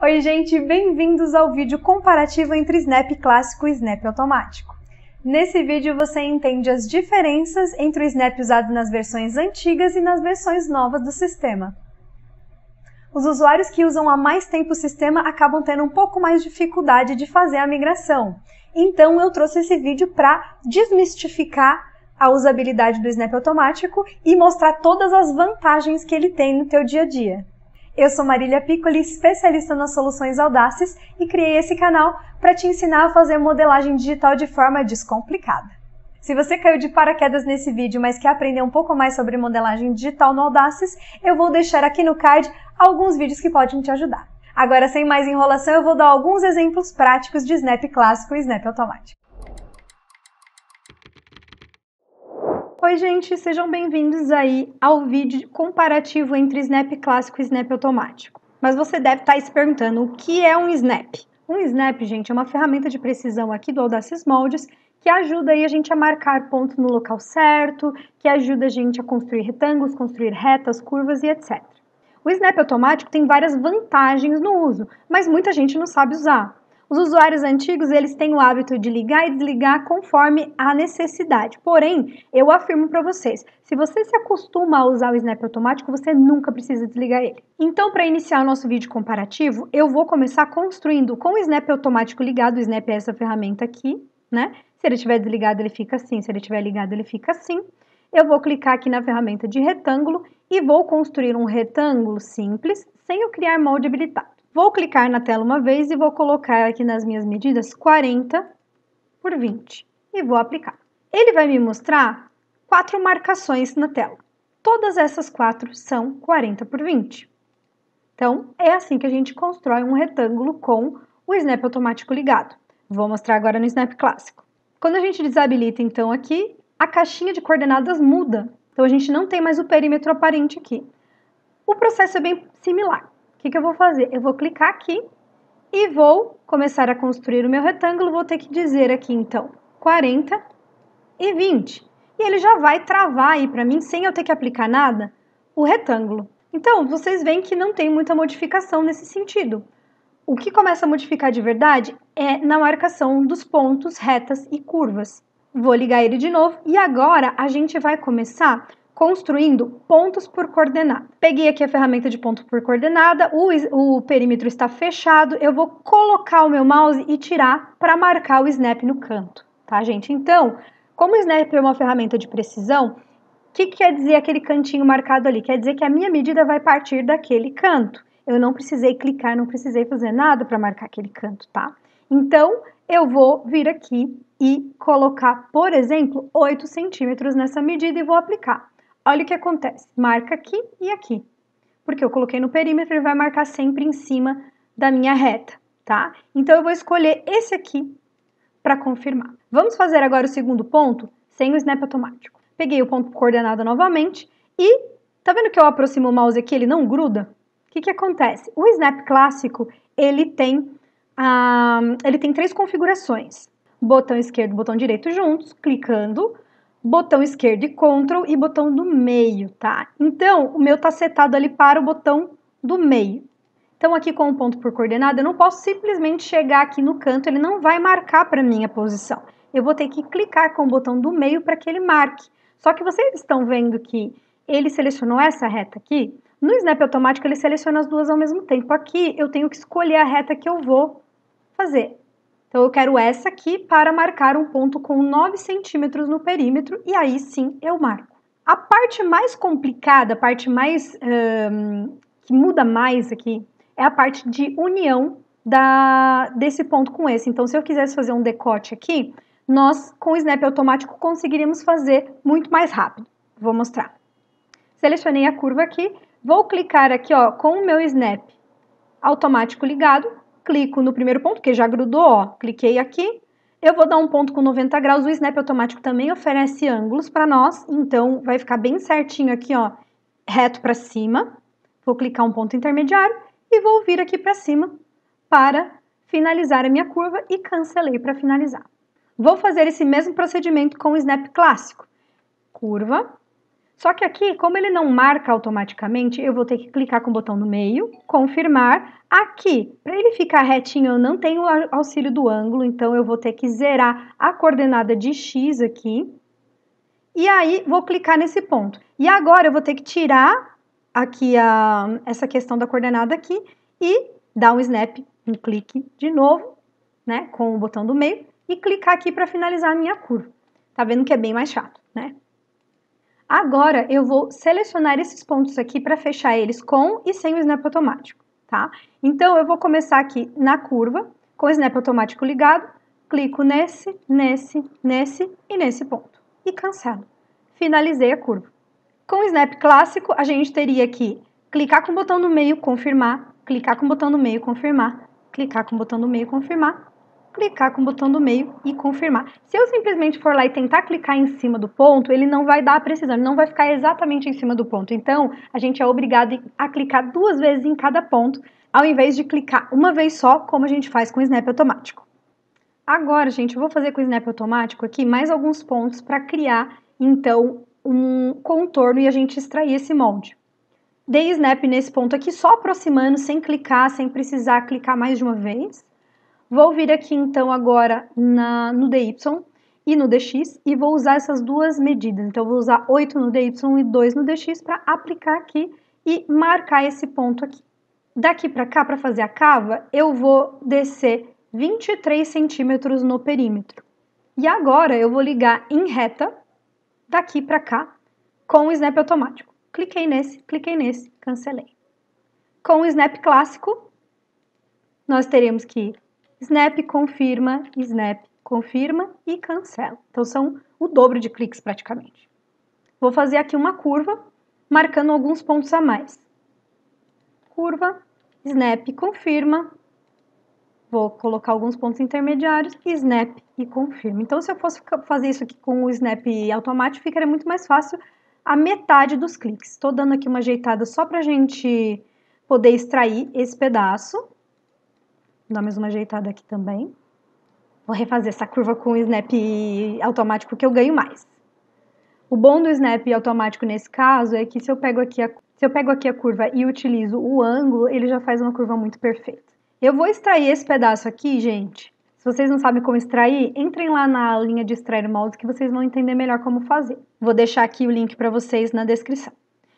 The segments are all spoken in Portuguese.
Oi gente, bem-vindos ao vídeo comparativo entre Snap clássico e Snap automático. Nesse vídeo você entende as diferenças entre o Snap usado nas versões antigas e nas versões novas do sistema. Os usuários que usam há mais tempo o sistema acabam tendo um pouco mais de dificuldade de fazer a migração. Então eu trouxe esse vídeo para desmistificar a usabilidade do Snap automático e mostrar todas as vantagens que ele tem no teu dia a dia. Eu sou Marília Piccoli, especialista nas soluções Audaces e criei esse canal para te ensinar a fazer modelagem digital de forma descomplicada. Se você caiu de paraquedas nesse vídeo, mas quer aprender um pouco mais sobre modelagem digital no Audaces, eu vou deixar aqui no card alguns vídeos que podem te ajudar. Agora, sem mais enrolação, eu vou dar alguns exemplos práticos de Snap clássico e Snap automático. Oi gente, sejam bem-vindos aí ao vídeo comparativo entre Snap clássico e Snap automático. Mas você deve estar se perguntando o que é um Snap. Um Snap, gente, é uma ferramenta de precisão aqui do Audaces Moldes que ajuda aí a gente a marcar ponto no local certo, que ajuda a gente a construir retângulos, construir retas, curvas e etc. O Snap automático tem várias vantagens no uso, mas muita gente não sabe usar. Os usuários antigos, eles têm o hábito de ligar e desligar conforme a necessidade. Porém, eu afirmo para vocês, se você se acostuma a usar o Snap automático, você nunca precisa desligar ele. Então, para iniciar o nosso vídeo comparativo, eu vou começar construindo com o Snap automático ligado. O Snap é essa ferramenta aqui, né? Se ele estiver desligado, ele fica assim. Se ele estiver ligado, ele fica assim. Eu vou clicar aqui na ferramenta de retângulo e vou construir um retângulo simples, sem eu criar molde habilitado. Vou clicar na tela uma vez e vou colocar aqui nas minhas medidas 40 por 20 e vou aplicar. Ele vai me mostrar 4 marcações na tela. Todas essas 4 são 40 por 20. Então, é assim que a gente constrói um retângulo com o Snap automático ligado. Vou mostrar agora no Snap clássico. Quando a gente desabilita, então, aqui, a caixinha de coordenadas muda. Então, a gente não tem mais o perímetro aparente aqui. O processo é bem similar. O que eu vou fazer? Eu vou clicar aqui e vou começar a construir o meu retângulo. Vou ter que dizer aqui, então, 40 e 20. E ele já vai travar aí para mim, sem eu ter que aplicar nada, o retângulo. Então, vocês veem que não tem muita modificação nesse sentido. O que começa a modificar de verdade é na marcação dos pontos, retas e curvas. Vou ligar ele de novo e agora a gente vai começar construindo pontos por coordenada. Peguei aqui a ferramenta de ponto por coordenada, o perímetro está fechado, eu vou colocar o meu mouse e tirar para marcar o Snap no canto, tá, gente? Então, como o Snap é uma ferramenta de precisão, o que quer dizer aquele cantinho marcado ali? Quer dizer que a minha medida vai partir daquele canto. Eu não precisei clicar, não precisei fazer nada para marcar aquele canto, tá? Então, eu vou vir aqui e colocar, por exemplo, 8 centímetros nessa medida e vou aplicar. Olha o que acontece, marca aqui e aqui. Porque eu coloquei no perímetro, ele vai marcar sempre em cima da minha reta, tá? Então, eu vou escolher esse aqui para confirmar. Vamos fazer agora o segundo ponto sem o Snap automático. Peguei o ponto coordenado novamente e tá vendo que eu aproximo o mouse aqui, ele não gruda? O que acontece? O Snap clássico, ele tem 3 configurações. Botão esquerdo e botão direito juntos, clicando, botão esquerdo e Ctrl e botão do meio, tá? Então, o meu tá setado ali para o botão do meio. Então, aqui com o ponto por coordenada, eu não posso simplesmente chegar aqui no canto, ele não vai marcar para mim a posição. Eu vou ter que clicar com o botão do meio para que ele marque. Só que vocês estão vendo que ele selecionou essa reta aqui. No Snap automático, ele seleciona as duas ao mesmo tempo. Aqui, eu tenho que escolher a reta que eu vou fazer. Então, eu quero essa aqui para marcar um ponto com 9 centímetros no perímetro e aí sim eu marco. A parte mais complicada, a parte mais que muda mais aqui, é a parte de união desse ponto com esse. Então, se eu quisesse fazer um decote aqui, nós, com o Snap automático, conseguiríamos fazer muito mais rápido. Vou mostrar. Selecionei a curva aqui, vou clicar aqui, ó, com o meu Snap automático ligado, clico no primeiro ponto, que já grudou, ó, cliquei aqui, eu vou dar um ponto com 90 graus, o Snap automático também oferece ângulos para nós, então vai ficar bem certinho aqui, ó, reto para cima, vou clicar um ponto intermediário e vou vir aqui para cima para finalizar a minha curva e cancelei para finalizar. Vou fazer esse mesmo procedimento com o Snap clássico, curva, Só que aqui, como ele não marca automaticamente, eu vou ter que clicar com o botão no meio, confirmar. Aqui, para ele ficar retinho, eu não tenho auxílio do ângulo, então eu vou ter que zerar a coordenada de X aqui. E aí, vou clicar nesse ponto. E agora, eu vou ter que tirar aqui essa questão da coordenada aqui e dar um snap, um clique de novo, né, com o botão do meio, e clicar aqui para finalizar a minha curva. Tá vendo que é bem mais chato, né? Agora, eu vou selecionar esses pontos aqui para fechar eles com e sem o snap automático, tá? Então, eu vou começar aqui na curva, com o snap automático ligado, clico nesse, nesse, nesse e nesse ponto. E cancelo. Finalizei a curva. Com o snap clássico, a gente teria que clicar com o botão no meio, confirmar, clicar com o botão no meio, confirmar, clicar com o botão no meio, confirmar, clicar com o botão do meio e confirmar. Se eu simplesmente for lá e tentar clicar em cima do ponto, ele não vai dar a precisão, ele não vai ficar exatamente em cima do ponto. Então, a gente é obrigado a clicar 2 vezes em cada ponto, ao invés de clicar uma vez só, como a gente faz com o snap automático. Agora, gente, eu vou fazer com o snap automático aqui mais alguns pontos para criar, então, um contorno e a gente extrair esse molde. Dei snap nesse ponto aqui, só aproximando, sem clicar, sem precisar clicar mais de uma vez. Vou vir aqui, então, agora no DY e no DX e vou usar essas duas medidas. Então, eu vou usar 8 no DY e 2 no DX para aplicar aqui e marcar esse ponto aqui. Daqui para cá, para fazer a cava, eu vou descer 23 centímetros no perímetro. E agora, eu vou ligar em reta, daqui para cá, com o snap automático. Cliquei nesse, cancelei. Com o snap clássico, nós teremos que snap, confirma e cancela. Então, são o dobro de cliques praticamente. Vou fazer aqui uma curva, marcando alguns pontos a mais. Curva, snap, confirma. Vou colocar alguns pontos intermediários, snap e confirma. Então, se eu fosse fazer isso aqui com o snap automático, ficaria muito mais fácil a metade dos cliques. Estou dando aqui uma ajeitada só para a gente poder extrair esse pedaço. Vou dar mais uma ajeitada aqui também. Vou refazer essa curva com o snap automático que eu ganho mais. O bom do snap automático nesse caso é que se eu pego aqui a curva e utilizo o ângulo, ele já faz uma curva muito perfeita. Eu vou extrair esse pedaço aqui, gente. Se vocês não sabem como extrair, entrem lá na linha de extrair moldes que vocês vão entender melhor como fazer. Vou deixar aqui o link para vocês na descrição.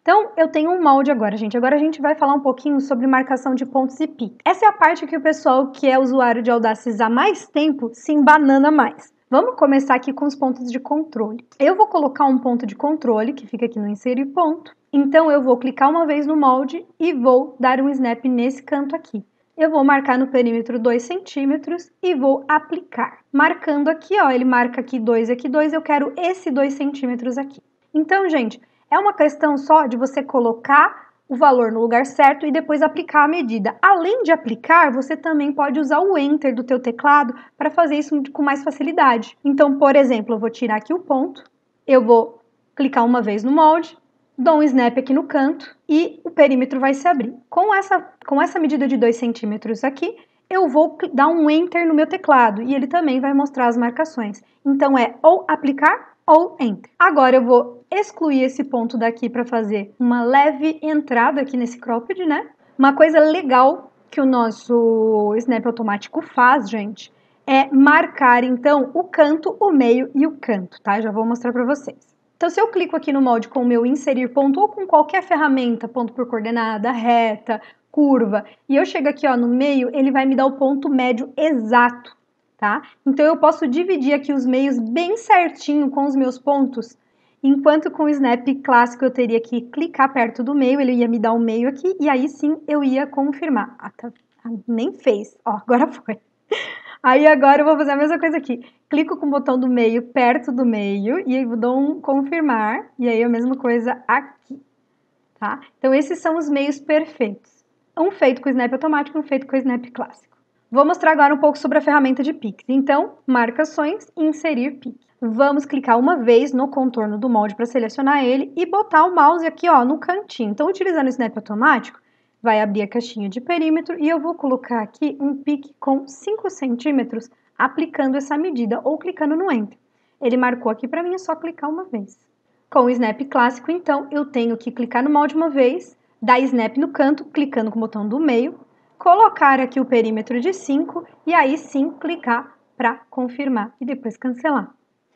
Então, eu tenho um molde agora, gente. Agora a gente vai falar um pouquinho sobre marcação de pontos e piques. Essa é a parte que o pessoal que é usuário de Audacious há mais tempo se embanana mais. Vamos começar aqui com os pontos de controle. Eu vou colocar um ponto de controle, que fica aqui no inserir ponto. Então, eu vou clicar uma vez no molde e vou dar um snap nesse canto aqui. Eu vou marcar no perímetro 2 centímetros e vou aplicar. Marcando aqui, ó, ele marca aqui 2, eu quero esse 2 centímetros aqui. Então, gente, é uma questão só de você colocar o valor no lugar certo e depois aplicar a medida. Além de aplicar, você também pode usar o Enter do teu teclado para fazer isso com mais facilidade. Então, por exemplo, eu vou tirar aqui o ponto, eu vou clicar uma vez no molde, dou um snap aqui no canto e o perímetro vai se abrir. Com essa medida de 2 centímetros aqui, eu vou dar um Enter no meu teclado e ele também vai mostrar as marcações. Então, é ou aplicar ou Enter. Agora, eu vou excluir esse ponto daqui para fazer uma leve entrada aqui nesse cropped, né? Uma coisa legal que o nosso snap automático faz, gente, é marcar, então, o canto, o meio e o canto, tá? Já vou mostrar para vocês. Então, se eu clico aqui no molde com o meu inserir ponto ou com qualquer ferramenta, ponto por coordenada, reta, curva, e eu chego aqui ó, no meio, ele vai me dar o ponto médio exato, tá? Então, eu posso dividir aqui os meios bem certinho com os meus pontos, enquanto com o snap clássico eu teria que clicar perto do meio, ele ia me dar o meio aqui, e aí sim eu ia confirmar. Ah, tá, nem fez, ó, agora foi. Aí agora eu vou fazer a mesma coisa aqui. Clico com o botão do meio perto do meio e eu dou um confirmar. E aí a mesma coisa aqui, tá? Então esses são os meios perfeitos. Um feito com o snap automático e um feito com o snap clássico. Vou mostrar agora um pouco sobre a ferramenta de piques. Então, marcações e inserir pique. Vamos clicar uma vez no contorno do molde para selecionar ele e botar o mouse aqui ó, no cantinho. Então, utilizando o snap automático, vai abrir a caixinha de perímetro e eu vou colocar aqui um pique com 5 centímetros aplicando essa medida ou clicando no Enter. Ele marcou aqui para mim, é só clicar uma vez. Com o Snap clássico, então, eu tenho que clicar no molde uma vez, dar Snap no canto, clicando com o botão do meio, colocar aqui o perímetro de 5 e aí sim clicar para confirmar e depois cancelar.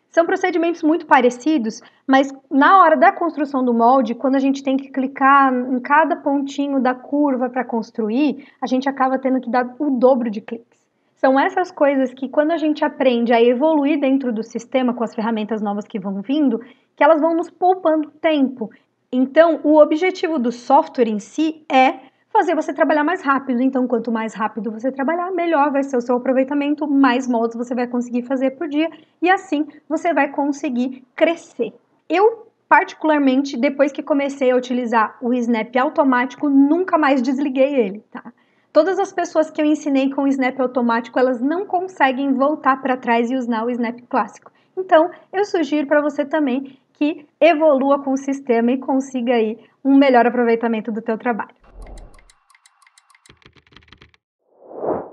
São procedimentos muito parecidos, mas na hora da construção do molde, quando a gente tem que clicar em cada pontinho da curva para construir, a gente acaba tendo que dar o dobro de cliques. São essas coisas que, quando a gente aprende a evoluir dentro do sistema com as ferramentas novas que vão vindo, que elas vão nos poupando tempo. Então, o objetivo do software em si é fazer você trabalhar mais rápido. Então, quanto mais rápido você trabalhar, melhor vai ser o seu aproveitamento, mais moldes você vai conseguir fazer por dia e assim você vai conseguir crescer. Eu, particularmente, depois que comecei a utilizar o Snap automático, nunca mais desliguei ele, tá? Todas as pessoas que eu ensinei com o Snap automático, elas não conseguem voltar para trás e usar o Snap clássico. Então, eu sugiro para você também que evolua com o sistema e consiga aí um melhor aproveitamento do teu trabalho.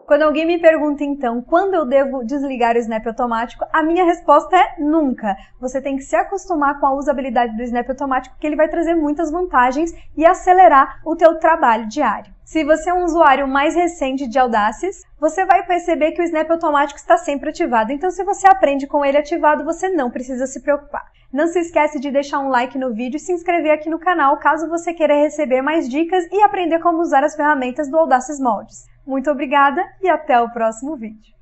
Quando alguém me pergunta, então, quando eu devo desligar o Snap automático, a minha resposta é nunca. Você tem que se acostumar com a usabilidade do Snap automático, porque ele vai trazer muitas vantagens e acelerar o teu trabalho diário. Se você é um usuário mais recente de Audaces, você vai perceber que o Snap automático está sempre ativado. Então, se você aprende com ele ativado, você não precisa se preocupar. Não se esquece de deixar um like no vídeo e se inscrever aqui no canal, caso você queira receber mais dicas e aprender como usar as ferramentas do Audaces Moldes. Muito obrigada e até o próximo vídeo.